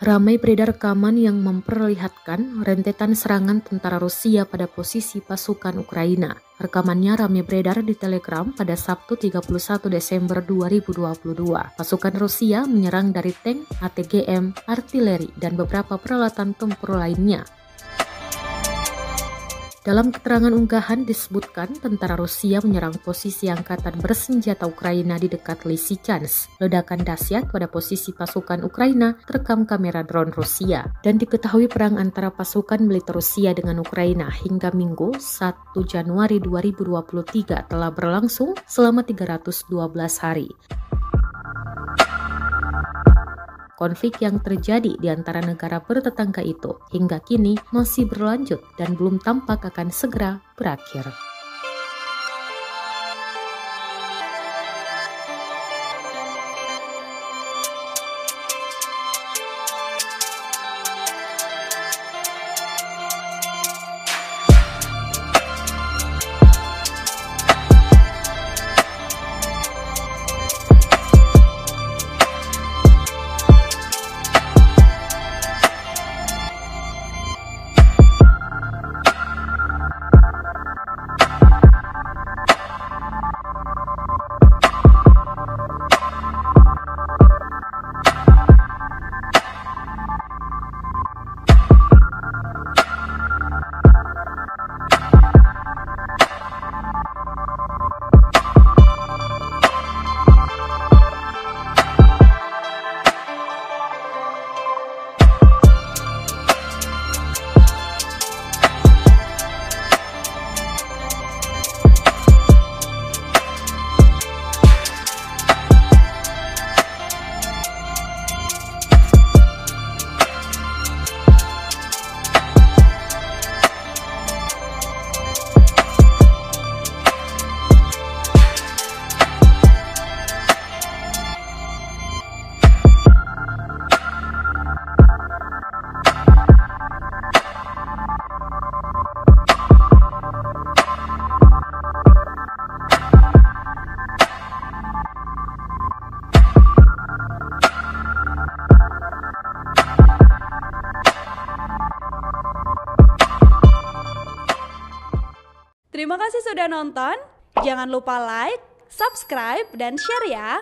Ramai beredar rekaman yang memperlihatkan rentetan serangan tentara Rusia pada posisi pasukan Ukraina. Rekamannya ramai beredar di Telegram pada Sabtu 31 Desember 2022. Pasukan Rusia menyerang dari tank, ATGM, artileri, dan beberapa peralatan tempur lainnya. Dalam keterangan unggahan disebutkan tentara Rusia menyerang posisi angkatan bersenjata Ukraina di dekat Lysychansk. Ledakan dahsyat pada posisi pasukan Ukraina terekam kamera drone Rusia dan diketahui perang antara pasukan militer Rusia dengan Ukraina hingga Minggu 1 Januari 2023 telah berlangsung selama 312 hari. Konflik yang terjadi di antara negara bertetangga itu hingga kini masih berlanjut dan belum tampak akan segera berakhir. Terima kasih sudah nonton. Jangan lupa like, subscribe, dan share ya.